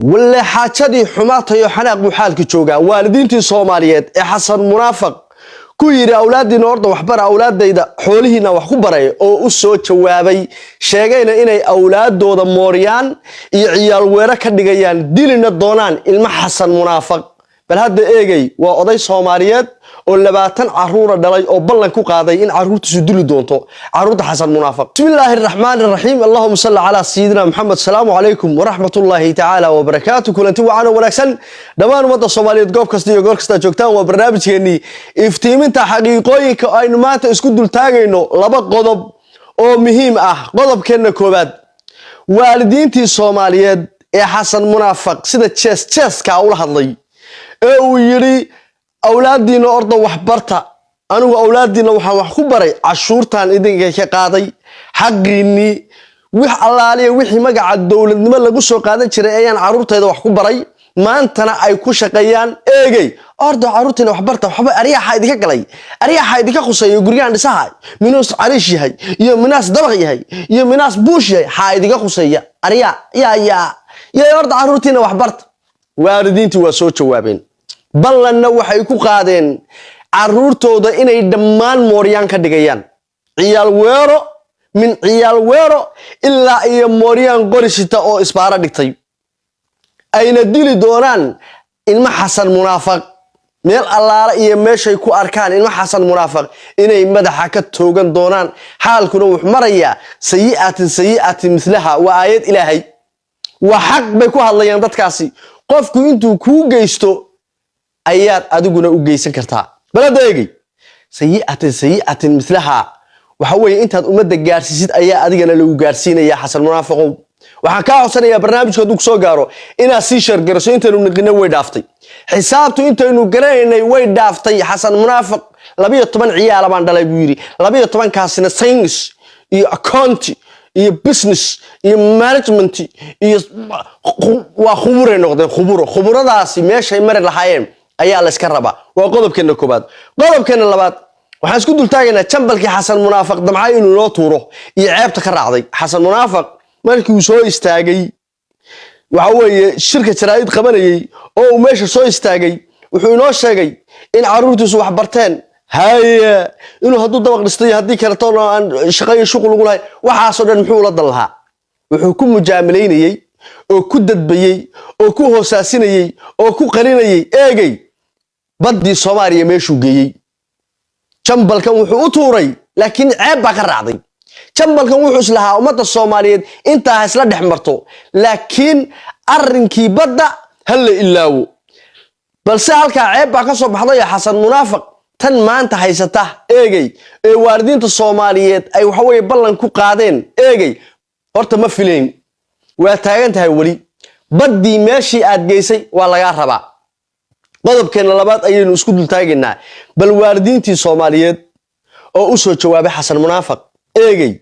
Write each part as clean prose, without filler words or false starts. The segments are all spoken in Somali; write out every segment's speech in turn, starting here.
ولا حاجدي حماته iyo xanaaq buu xaalka joogaa waalidiintii Soomaaliyeed ee Xasan Munaafaq ku yiri awlaadina orda waxbar awlaadayda xoolihiina wax ku baray oo u soo jawaabay sheegayna inay awlaadooda mooriyaan iyo ciyaal weera ka dhigayaan dilina doonaan ilma Xasan Munaafaq bal hadda eegay waa oday Soomaaliyeed oo 20 caruur dhalay oo ballan ku qaaday in caruurtiisu dili doonto caruurta Xasan Munaafaq bismillaahir rahmaanir rahiim allahumma salli ala sayyidina muhammad salaamu alaykum wa rahmatullahi ta'ala wa barakaatuh kulanti waana wanaagsan dhamaan umada Soomaaliyeed goob kasta iyo goor kasta joogtaan waa barnaamijkeeni iftiiminta xaqiiqooyinka aynu maanta isku dul taagayno laba qodob oo muhiim ah qodobkeena koobaad waalidiintii Soomaaliyeed ee Xasan Munaafaq sida jees-jeeska ula hadlay ee uu yiri awlaadina orda wax barta anigu awlaadina waxaan wax ku baray cashuurtan idinka ka qaaday xaqiini wix allaaliye wixii magaca dawladnimo lagu soo qaadan jiray ayaan caruurtayda wax ku baray maantana ay ku shaqeeyaan eegay orda caruurtina wax barta waxba ariyaha idinka galay ariyaha idinka qusayo gurigaan dhisahay minaas cariish yahay iyo minaas dabaq yahay iyo minaas buush yahay ha idinka qusaya ariya ya orda caruurtina wax barta waalidiintii waa soo jawaabeen ballanna waxay ku qaadeen caruurtooda inay dhammaan mooriyaan ka dhigayaan ciyaal weero ilaa iyo mooriyaan qorisita oo isbaara dhigtay ayna dili doonaan ilma Xasan Munaafaq meel allaala iyo meeshay ku arkaan ilma Xasan Munaafaq inay madaxa ka toogan doonaan xaalkuna wuxuu marayaa sayi'atin mislaha wa aayad ilaahay wa xaq bay ku hadlayaan dadkaasi qofku intuu ku geysto ayaad adiguna u geysan kartaa baladeegi sayi'atin mislaha waxa weeye intaad umada gaarsiisid ayaa adigana lagu gaarsiinaya Xasan Munaafaqo waxaan ka codsanayaa barnaamijkooda ku soo gaaro inaad si share garayso intaanu naqina way dhaaftay xisaabtu intaynu garanay way dhaaftay Xasan Munaafaq 12 ciyaal baan dhalay buu yiri 12 kaasina science iyo accounting iyo business iyo management iyo waa khuburo noqdeen khuburadaasi meeshay mari lahaayeen ayaa la iska rabaa waa qodobkeena koobaad qodobkeena labaad waxaan isku dul taagaynaa jambalkii Xasan Munaafaq damcay inuu loo tuuro iyo ceebta ka raacday Xasan Munaafaq markii uu soo istaagay waxa weeye shirka jaraa'id qabanayay oo meesha soo istaagay wuxuu inoo sheegay in caruurtiisu wax barteen haye inuu hadduu dabaq dhistay haddii kale toona aan shaqo shuqul ugu lahayn waxaasoo dhan muxuu la dalahaa wuxuu ku mujaamaleynayay oo ku dadbayay oo ku hoosaasinayay oo ku qarinayay eegay badii Soomaaliya meeshuu geeyay jambalkan wuxuu u tuuray laakiin ceeb baa ka raacday jambalkan wuxuu islahaa umada Soomaaliyeed inta isla dhaxmarto laakiin arrinkii badda hal ilaawo balse halka ceeb baa ka soo baxday Xasan Munaafaq tan maanta haysata eegay ee waalidiinta Soomaaliyeed ay waxa weeye ballan ku qaadeen eegay horta ma filayn waa taagan tahay wali badii meeshii aad geysay waa laga rabaa qodobkeena labaad ayaynu isku dul taageynaa bal waalidiintii Soomaaliyeed oo u soo jawaabay Xasan Munaafaq eegay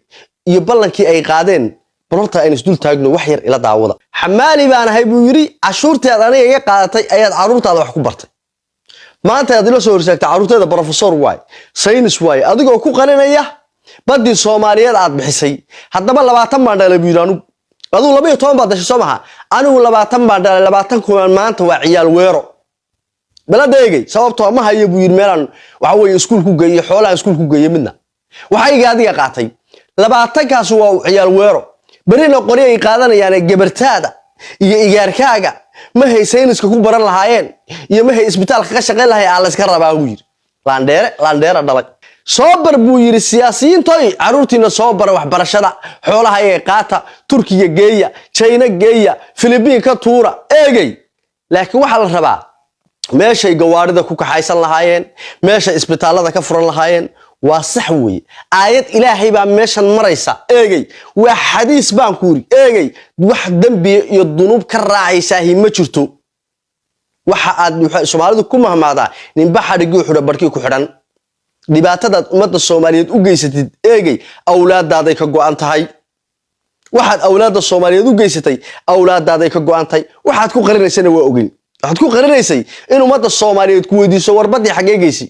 iyo ballankii ay qaadeen balorta aynu isdul taagno wax yar ila daawada xamaali baan ahay buu yiri cashuurteeda aniga iga qaadatay ayaad caruurtaada wax ku bartay maanta aad ila soo horsaagtay caruurteeda professor waay science waay adigoo ku qalinaya badii Soomaaliyeed aad bixisay haddaba 20 baan dhalay buu yiraanu aduu 12 baad dashay Soomaha anigu 20 baan dhalay 20 kuwan maanta waa ciyaal weero baladeegay sababtoo ma hayo buu yiri meelan waxa weeye iskuul ku geeyay xoolaha iskuul ku geeyay midna waxay gaadiga qaatay 20 kaas waa ciyaal weero barina qori ay qaadanayaan gabartaada iyo igaarkaaga ma haysayniska ku baran lahaayeen iyo ma hay isbitaalka ka shaqeyn lahaay aan la iska rabaa uu yiri laandheere dhalay soo bar buu yiri siyaasiyiintoy caruurtiina soo bar wax barashada xoolaha ay qaata Turkiga geeya China geeya Philippines ka tuura eegay laakiin waxa la rabaa meeshay gawaarida ku kaxaysan lahaayeen meesha isbitaalada ka furan lahaayeen waa sax weey aayad ilaahay baa meeshan maraysa eegay waa xadiis baan ku yiri eegay wax dambi iyo dunuub ka raacaysa ma jirto waxa aad Soomaalidu ku mahmaadaa ninba xadhigii xura barkii ku xidhan dhibaatada umada Soomaaliyeed u geysatid eegay awlaadaaday ka go'an tahay waxaad awlaada Soomaaliyeed u geysatay awlaadaaday ka go'an tahay waxaad ku qarinaysana waa ogin waxaad ku qarinaysay in umada Soomaaliyeed ku weydiiso warbadii xageegaysi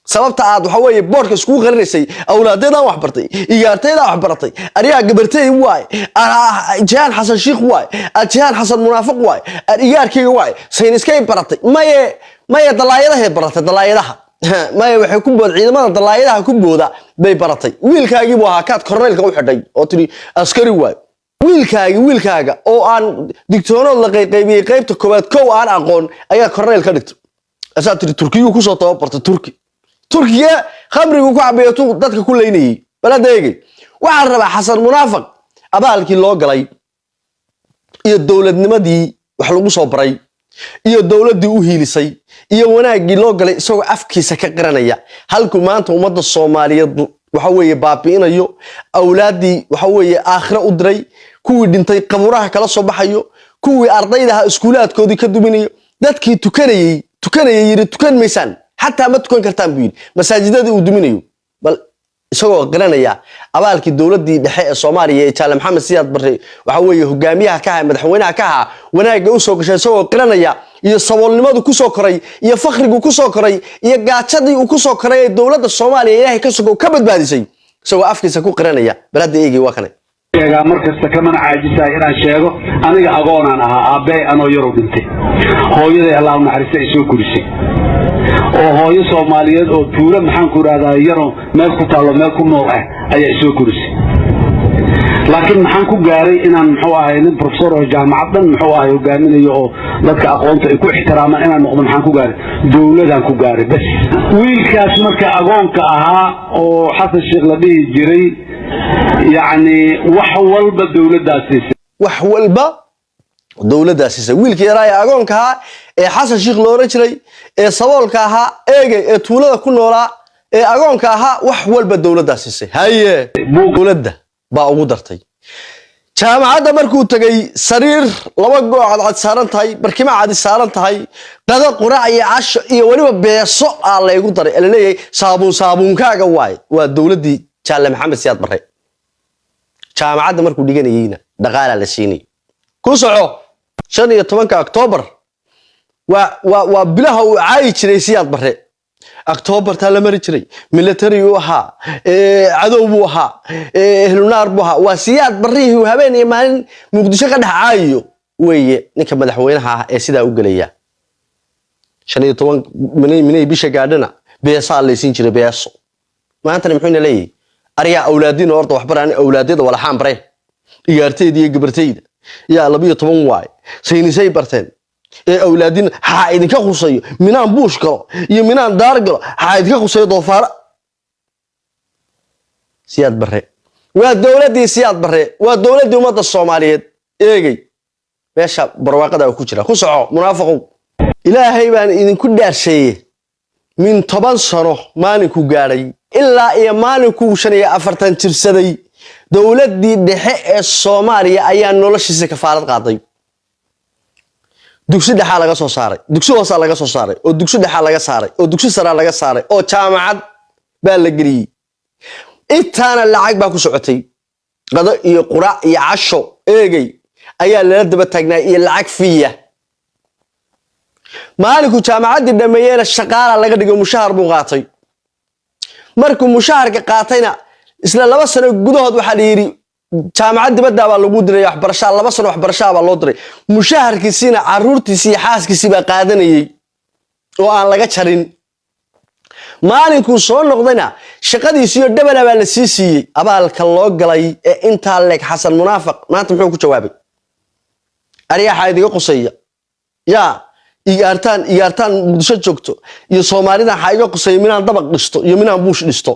sababta aad waxa weeye boorka isku qarinaysay awlaadeeda wax bartay iyaarteeda wax baratay ariga gabartay waay jaan xasan sheekh waay jaan xasan munaafiq waay iyaarkeyga waay sayniskay baratay maye dalaayadaha baratay dalaayadaha maye waxay ku bood ciidamada dalaayadaha ku booda bay baratay wiilkaagii buu ahaa kaad korneelka u xidhay oo tiri askari waay wiilkaaga oo aan digtoonood la qaybiyay qaybta koobaad kow aan aqoon ayaa korneel ka dhigtay asaa tiri turkiyu ku soo tababartay turkiga khamrigu ku cabeeyo dadka ku leynayay baladeegay waxa rabaa xasan munaafiq abaalkii loo galay iyo dawladnimadii wax lagu soo baray iyo dawladii u hiilisay iyo wanaagii loo galay isagoo afkiisa ka qiranaya halku maanta ummadda Soomaaliyeed waxa weeye baabiinayo awlaadii waxa weeye aakhira u diray kuwii dhintay qaburaha kala soo baxayo kuwii ardaydaha iskuulaadkoodii ka duminayo dadkii tukanayay yiri tukan meesan حتى ما تكون كرتان بيل مساجد ذي ودمينيو بل سووا قرنيا أبالك الدولة دي دحيح الصومالية يتعلم محمد سياد بري وحوي هجاميها كها مدحونها كها ونا جوسوا كشان سووا قرنيا يصور لماذا كوسو كري يفخر كوسو كري يقعدي وكوسو كري الدولة الصومالية هي كوسو كبد بعد شيء سووا أفكي سكوا قرنيا بلاد يجي وكنه يا مركز كمان عاجزة إلى شيء أنا أقول أنا أبي أنا يروح بنتي هو يدي الله نحرسه يسوي كل شيء وهو يصوماليات أو تورا محنكور هذا يرون ما يقطعوا ما يكون موقع أي يسوي كل شيء لكن محنكو جاري إن محواه إن بروفيسور الجامعة محواه يجامل يو لك أقوانت يكون احتراما إن محنكو جاري دولة محنكو جاري بس ويكاس مركا أقوان كأها أو حتى الشيخ لبيه جري يعني وحول بالدولة داسيسة وحول دولة داسيسة ويلكي راي أقول كها حسن شيخ لورجري صوال كها إيه تولد كل وراء أقول كها وحول بالدولة داسيسة هاي دولة ده بأقدرتي كم عاد مركو تجي سرير لوجو عاد سارن تاي بركيما عاد سارن تاي هذا قراء عش ولي بيسوق على يقدر اللي صابون كاجا واي والدولة دي كان محمد سياد بري كم عاد مركو ديجانينا دقالة للسيني كوسعو 15 أكتوبر وبلاه عايش رئيسيات بري أكتوبر تلمري تري ميليتري وها عدو وها هلونار بها وسياد بريه وهبين يمان مقدسة قد عايو ويا نك مدحوينها سيدا وقليا شنو طبعا مني بيش قاعدنا بيصال لي سين جري بيصو ما أنت نمحون لي أريا أولادين ورطة وحبران أولادين ولا حام بري يارتيدي قبرتيد يا لبيه طبعا واي سيني برتين أولادين حايد كخصية منان بوش كلا يمنان دار كلا حايد كخصية ضفارة سياد بري والدولة دي سياد بري والدولة دي ومدى الصومالية إيجي ماشا برواقة دا وكوشرا خصعو منافقو إلهي بان إذن كل دار شيء من 10 سنة مانكو قاري إلا إيا مانكو شنية أفرتان ترسدي دولة دي دحيق الصومالية أيان نولش كفارة قاضي dugsi dhaxa laga soo saaray dugsi hoose laga soo saaray oo dugsi dhaxa laga saaray oo dugsi sare laga saaray oo jaamacad baa la geliyay intaana lacag baa ku socotay qado iyo quraac iyo casho eegay ayaa la daba taagnaa iyo lacag fiya maalinku jaamacadii dhameeyeen shaqaala laga dhigo mushahar buu qaatay markuu mushaharka qaatayna isla 2 sano gudahood waxa la yiri jaamacad dibadda baa lagu diray waxbarasho 2 sano waxbarasho baa loo diray mushaharkiisina caruurtiisii xaaskiisii baa qaadanayay oo aan laga jarin maalinku soo noqdayna shaqadiisii dabana baa la siiyay abaalka loo galay ee inta leeg xasan munaafiq maanta muxuu ku jawaabay ariyaha idiga qosaya ya iyaartaan muqdisho joogto iyo Soomaalida xayga qosay minaan dabaq dhisto iyo minaan buush dhisto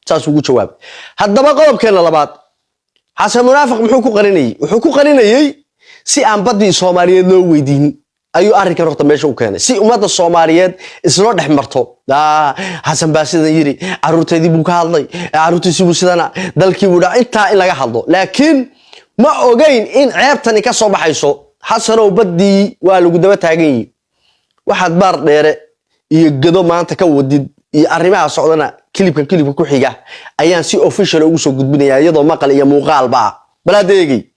taas ugu jawaabay haddaba qodobkeena labaad حسن منافق محوكو قريني سي أن بدي الصوماليات لو ويدين أيو أريك رقم ماشو كان سي أمات الصوماليات إسلام حمرتو حسن باسد يري عروتي دي بوكالي عروتي سيبو سيدانا دالكي ودا إنتا إلا حالدو لكن ما أوجين إن عيبتني كصوب حيسو حسن وبدي والو قدامه تاجي واحد بار ديره يقدو ما أنت كودي arrimaha socdana kilibka ku xiga ayaan si official ugu soo gudbinayaa iyadoo maqal iyo muuqaal baa balaadeegi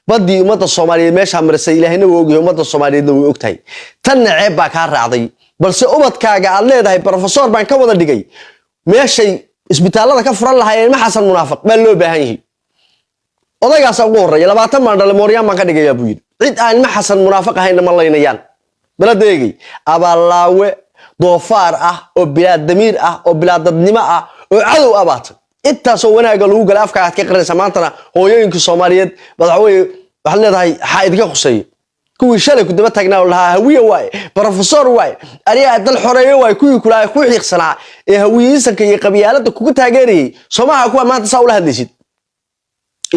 badii umada Soomaaliyeed meesha marsay ilaahayna wuu ogyahay umada Soomaaliyeed way ogtahay tan ceeb baa ka raacday balse ubadkaaga aad leedahay professor baan ka wada dhigay meeshay isbitaalada ka furan lahaayeen ma xasan munaafiq baa loo baahan yahay odaygaas ugu horeeya 20 maandhale Mooriyaan ma ka dhigayaa buu yiri cid aan ma xasan munaafiq ahayn ma laynayaan baladeegay abaalaawe doofaar ah oo bilaad damiir ah oo bilaad dadnimo ah oo cadow abaata intaasoo wanaaga lagu gala afka aad ka qarinaysa maantana hooyooyinka Soomaaliyeed madaxweyne waxa leedahay xayd ka qusay kuwii shalay ku daba taagnaa lahaa hawiye waay professor waay ariya dal xoreeyo waay kuwii kula ku xiiqsanaa ee hawiyiinsanka iyo qabiyaalada kugu taageerayay Soomaaliya kuwa maanta saa ula hadlaysid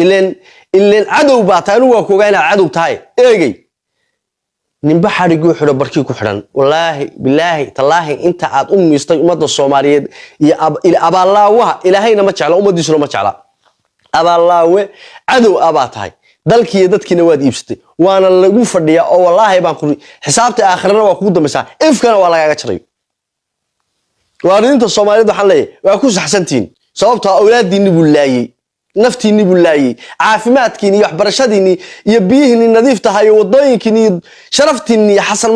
ileen cadow baa taanu waa ku ogaanaa cadow tahay eegay ninba xarigu xiro barkii ku xiran wallaahi billaahi tallaahi inta aad u miistay ummadda Soomaaliyeed iyo abaalaawaha ilaahayna ma jecla ummadiisuna ma jecla abaalaawe cadow abaa tahay dalkii dadkiina waad iibsatay waana lagu fadhiyaa oo wallaahi baan ku xisaabta aakhirana waa kugu dambaysaa ifkana waa lagaaga jaray waarinta Soomaaliyeed waxaan leeyahay waa ku saxsantiin sababtoo awlaadiina buu laayay naftiini buu laayay caafimaadkiini iyo waxbarashadiini iyo biyihiini nadiif tahay wadooyinkiini sharaftiini xasan